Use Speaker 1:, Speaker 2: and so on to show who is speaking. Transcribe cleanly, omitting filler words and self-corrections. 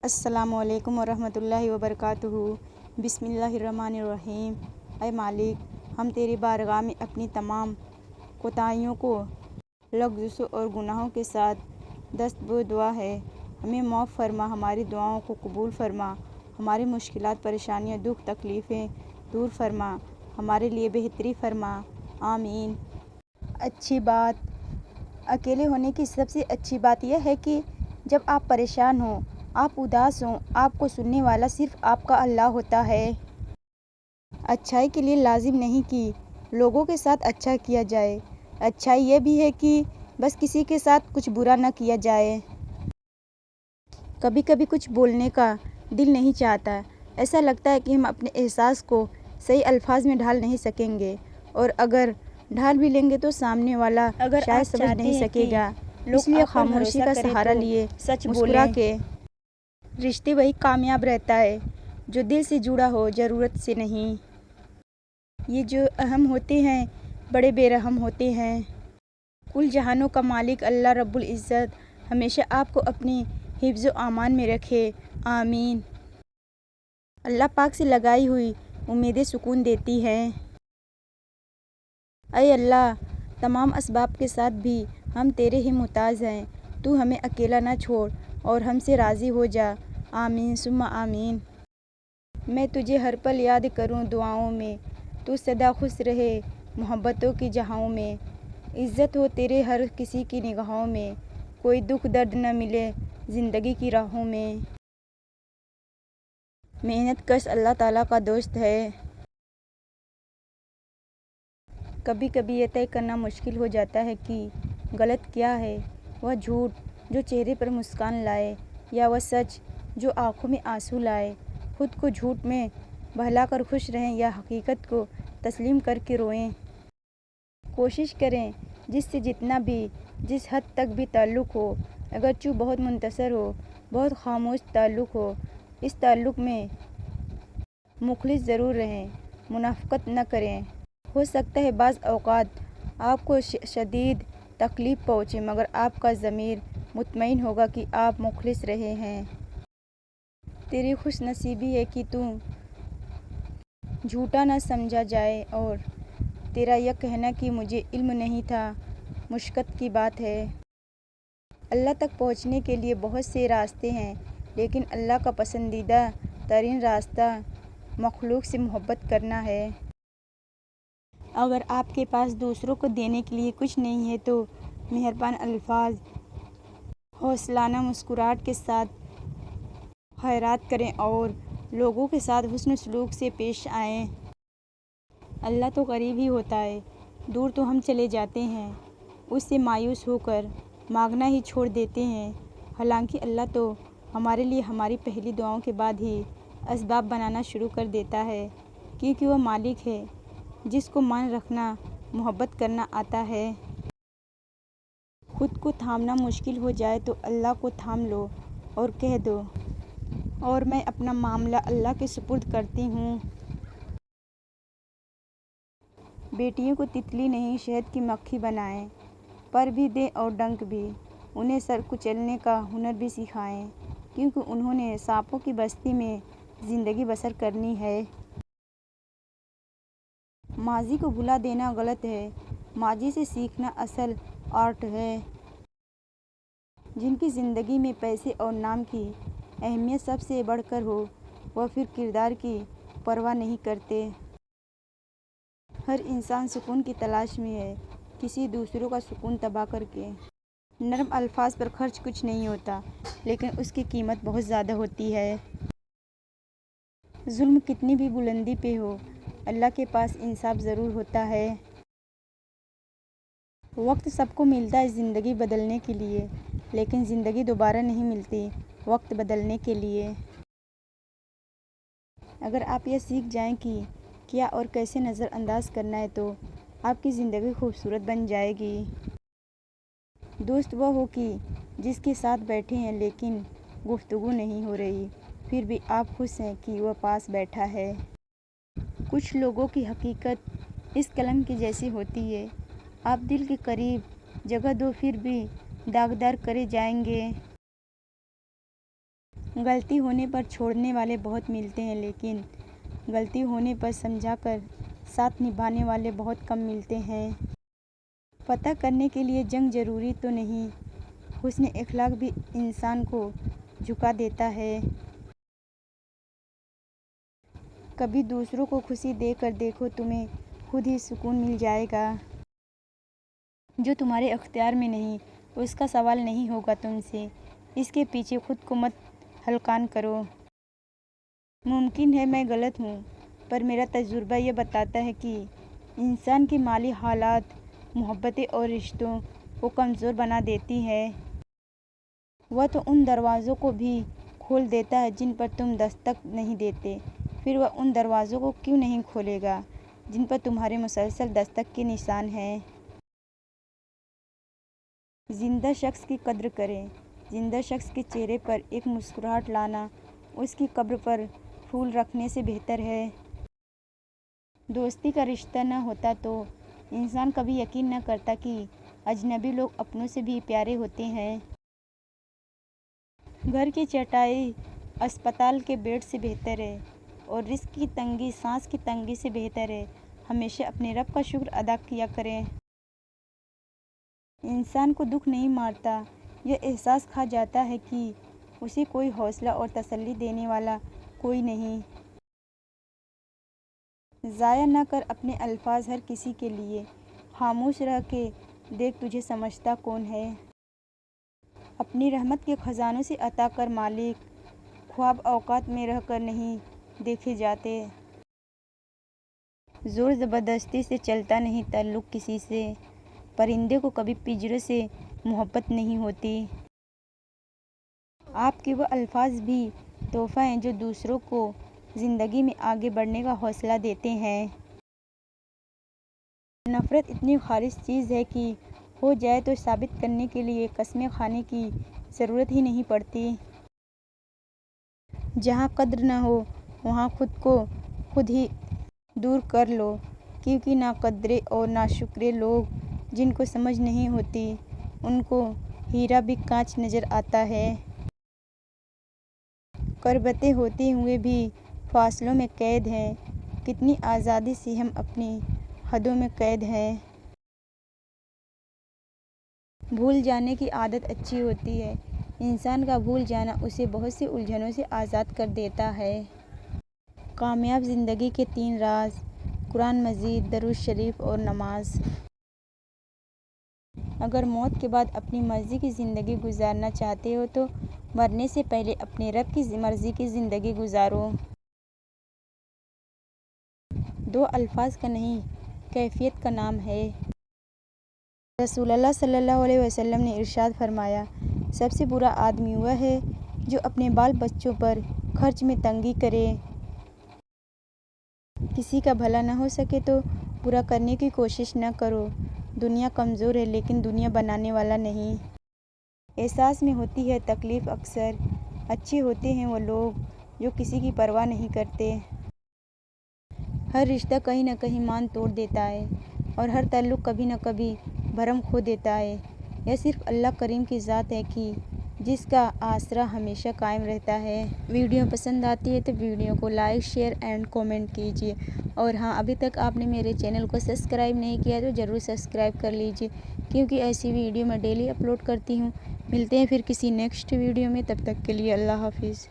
Speaker 1: السلام علیکم ورحمۃ اللہ وبرکاتہ۔ بسم اللہ الرحمن الرحیم۔ اے مالک، ہم تیری بارگاہ میں اپنی تمام کوتاہیوں کو لغزشوں اور گناہوں کے ساتھ دست بو دعا ہے، ہمیں معاف فرما، ہماری دعاؤں کو قبول فرما، ہماری مشکلات، پریشانیاں، دکھ، تکلیفیں دور فرما، ہمارے لیے بہتری فرما، آمین۔ اچھی بات، اکیلے ہونے کی سب سے اچھی بات یہ ہے کہ جب آپ پریشان ہوں، آپ اداس ہوں، آپ کو سننے والا صرف آپ کا اللہ ہوتا ہے۔ اچھائی کے لیے لازم نہیں کہ لوگوں کے ساتھ اچھا کیا جائے، اچھائی یہ بھی ہے کہ بس کسی کے ساتھ کچھ برا نہ کیا جائے۔ کبھی کبھی کچھ بولنے کا دل نہیں چاہتا، ایسا لگتا ہے کہ ہم اپنے احساس کو صحیح الفاظ میں ڈھال نہیں سکیں گے، اور اگر ڈھال بھی لیں گے تو سامنے والا شاید سمجھ نہیں سکے گا، اس لیے خاموشی کا سہارا لیے مسکرا کے رشتے وہی کامیاب رہتا ہے جو دل سے جڑا ہو، ضرورت سے نہیں۔ یہ جو اہم ہوتے ہیں بڑے بے رحم ہوتے ہیں۔ کل جہانوں کا مالک اللہ رب العزت ہمیشہ آپ کو اپنی حفظ و امان میں رکھے، آمین۔ اللہ پاک سے لگائی ہوئی امیدیں سکون دیتی ہیں۔ اے اللہ، تمام اسباب کے ساتھ بھی ہم تیرے ہی محتاج ہیں، تو ہمیں اکیلا نہ چھوڑ اور ہم سے راضی ہو جا، آمین ثم آمین۔ میں تجھے ہر پل یاد کروں دعاؤں میں، تو سدا خوش رہے محبتوں کی جہاؤں میں، عزت ہو تیرے ہر کسی کی نگاہوں میں، کوئی دکھ درد نہ ملے زندگی کی راہوں میں۔ محنت کش اللہ تعالیٰ کا دوست ہے۔ کبھی کبھی یہ طے کرنا مشکل ہو جاتا ہے کہ غلط کیا ہے، وہ جھوٹ جو چہرے پر مسکان لائے، یا وہ سچ جو آنکھوں میں آنسو لائے۔ خود کو جھوٹ میں بہلا کر خوش رہیں یا حقیقت کو تسلیم کر کے روئیں۔ کوشش کریں جس سے جتنا بھی، جس حد تک بھی تعلق ہو، اگرچہ بہت منحصر ہو، بہت خاموش تعلق ہو، اس تعلق میں مخلص ضرور رہیں، منافقت نہ کریں۔ ہو سکتا ہے بعض اوقات آپ کو شدید تکلیف پہنچے، مگر آپ کا ضمیر مطمئن ہوگا کہ آپ مخلص رہے ہیں۔ تیری خوش نصیبی ہے کہ تو جھوٹا نہ سمجھا جائے، اور تیرا یہ کہنا کہ مجھے علم نہیں تھا مشقت کی بات ہے۔ اللہ تک پہنچنے کے لیے بہت سے راستے ہیں، لیکن اللہ کا پسندیدہ ترین راستہ مخلوق سے محبت کرنا ہے۔ اگر آپ کے پاس دوسروں کو دینے کے لیے کچھ نہیں ہے تو مہربان الفاظ، حوصلانہ مسکراہٹ کے ساتھ خیرات کریں اور لوگوں کے ساتھ حسن سلوک سے پیش آئیں۔ اللہ تو قریب ہی ہوتا ہے، دور تو ہم چلے جاتے ہیں، اس سے مایوس ہو کر مانگنا ہی چھوڑ دیتے ہیں۔ حالانکہ اللہ تو ہمارے لیے ہماری پہلی دعاؤں کے بعد ہی اسباب بنانا شروع کر دیتا ہے، کیونکہ وہ مالک ہے جس کو مان رکھنا، محبت کرنا آتا ہے۔ خود کو تھامنا مشکل ہو جائے تو اللہ کو تھام لو اور کہہ دو، اور میں اپنا معاملہ اللہ کے سپرد کرتی ہوں۔ بیٹیوں کو تتلی نہیں شہد کی مکھی بنائیں، پر بھی دیں اور ڈنک بھی، انہیں سر کچلنے کا ہنر بھی سکھائیں، کیونکہ انہوں نے سانپوں کی بستی میں زندگی بسر کرنی ہے۔ ماضی کو بھلا دینا غلط ہے، ماضی سے سیکھنا اصل آرٹ ہے۔ جن کی زندگی میں پیسے اور نام کی اہمیت سب سے بڑھ کر ہو، وہ پھر کردار کی پرواہ نہیں کرتے۔ ہر انسان سکون کی تلاش میں ہے، کسی دوسروں کا سکون تباہ کر کے۔ نرم الفاظ پر خرچ کچھ نہیں ہوتا، لیکن اس کی قیمت بہت زیادہ ہوتی ہے۔ ظلم کتنی بھی بلندی پہ ہو، اللہ کے پاس انصاف ضرور ہوتا ہے۔ وقت سب کو ملتا ہے زندگی بدلنے کے لیے، لیکن زندگی دوبارہ نہیں ملتی وقت بدلنے کے لیے۔ اگر آپ یہ سیکھ جائیں کہ کیا اور کیسے نظر انداز کرنا ہے تو آپ کی زندگی خوبصورت بن جائے گی۔ دوست وہ ہو کہ جس کے ساتھ بیٹھے ہیں لیکن گفتگو نہیں ہو رہی، پھر بھی آپ خوش ہیں کہ وہ پاس بیٹھا ہے۔ کچھ لوگوں کی حقیقت اس قلم کی جیسی ہوتی ہے، آپ دل کے قریب جگہ دو پھر بھی داغدار کرے جائیں گے۔ غلطی ہونے پر چھوڑنے والے بہت ملتے ہیں، لیکن غلطی ہونے پر سمجھا کر ساتھ نبھانے والے بہت کم ملتے ہیں۔ فتح کرنے کے لیے جنگ ضروری تو نہیں، حسن اخلاق بھی انسان کو جھکا دیتا ہے۔ کبھی دوسروں کو خوشی دے کر دیکھو، تمہیں خود ہی سکون مل جائے گا۔ جو تمہارے اختیار میں نہیں، اس کا سوال نہیں ہوگا تم سے، اس کے پیچھے خود کو مت ہلکان کرو۔ ممکن ہے میں غلط ہوں، پر میرا تجربہ یہ بتاتا ہے کہ انسان کی مالی حالات محبتیں اور رشتوں کو کمزور بنا دیتی ہے۔ وہ تو ان دروازوں کو بھی کھول دیتا ہے جن پر تم دستک نہیں دیتے، پھر وہ ان دروازوں کو کیوں نہیں کھولے گا جن پر تمہارے مسلسل دستک کے نشان ہیں۔ زندہ شخص کی قدر کریں۔ زندہ شخص کے چہرے پر ایک مسکراہٹ لانا اس کی قبر پر پھول رکھنے سے بہتر ہے۔ دوستی کا رشتہ نہ ہوتا تو انسان کبھی یقین نہ کرتا کہ اجنبی لوگ اپنوں سے بھی پیارے ہوتے ہیں۔ گھر کی چٹائی اسپتال کے بیڈ سے بہتر ہے، اور رزق کی تنگی سانس کی تنگی سے بہتر ہے۔ ہمیشہ اپنے رب کا شکر ادا کیا کریں۔ انسان کو دکھ نہیں مارتا، یہ احساس کھا جاتا ہے کہ اسے کوئی حوصلہ اور تسلی دینے والا کوئی نہیں۔ ضائع نہ کر اپنے الفاظ ہر کسی کے لیے، خاموش رہ کے دیکھ تجھے سمجھتا کون ہے۔ اپنی رحمت کے خزانوں سے عطا کر مالک، خواب اوقات میں رہ کر نہیں دیکھے جاتے۔ زور زبردستی سے چلتا نہیں تعلق کسی سے، پرندے کو کبھی پنجرے سے محبت نہیں ہوتی۔ آپ کے وہ الفاظ بھی تحفہ ہیں جو دوسروں کو زندگی میں آگے بڑھنے کا حوصلہ دیتے ہیں۔ نفرت اتنی خالص چیز ہے کہ ہو جائے تو ثابت کرنے کے لیے قسمیں کھانے کی ضرورت ہی نہیں پڑتی۔ جہاں قدر نہ ہو وہاں خود کو خود ہی دور کر لو، کیونکہ ناقدرے اور ناشکرے لوگ جن کو سمجھ نہیں ہوتی ان کو ہیرا بھی کانچ نظر آتا ہے۔ قربتیں ہوتے ہوئے بھی فاصلوں میں قید ہیں، کتنی آزادی سے ہم اپنی حدوں میں قید ہیں۔ بھول جانے کی عادت اچھی ہوتی ہے، انسان کا بھول جانا اسے بہت سی الجھنوں سے آزاد کر دیتا ہے۔ کامیاب زندگی کے 3 راز: قرآن مجید، درود شریف اور نماز۔ اگر موت کے بعد اپنی مرضی کی زندگی گزارنا چاہتے ہو تو مرنے سے پہلے اپنے رب کی مرضی کی زندگی گزارو۔ 2 الفاظ کا نہیں، کیفیت کا نام ہے۔ رسول اللہ صلی اللہ علیہ وسلم نے ارشاد فرمایا، سب سے برا آدمی وہ ہے جو اپنے بال بچوں پر خرچ میں تنگی کرے۔ کسی کا بھلا نہ ہو سکے تو برا کرنے کی کوشش نہ کرو۔ دنیا کمزور ہے لیکن دنیا بنانے والا نہیں۔ احساس میں ہوتی ہے تکلیف اکثر، اچھے ہوتے ہیں وہ لوگ جو کسی کی پرواہ نہیں کرتے۔ ہر رشتہ کہیں نہ کہیں مان توڑ دیتا ہے، اور ہر تعلق کبھی نہ کبھی بھرم کھو دیتا ہے۔ یہ صرف اللہ کریم کی ذات ہے کہ جس کا آسرا ہمیشہ قائم رہتا ہے۔ ویڈیو پسند آتی ہے تو ویڈیو کو لائک، شیئر اینڈ کومنٹ کیجیے، اور ہاں، ابھی تک آپ نے میرے چینل کو سبسکرائب نہیں کیا تو ضرور سبسکرائب کر لیجیے، کیونکہ ایسی ویڈیو میں ڈیلی اپلوڈ کرتی ہوں۔ ملتے ہیں پھر کسی نیکسٹ ویڈیو میں، تب تک کے لیے اللہ حافظ۔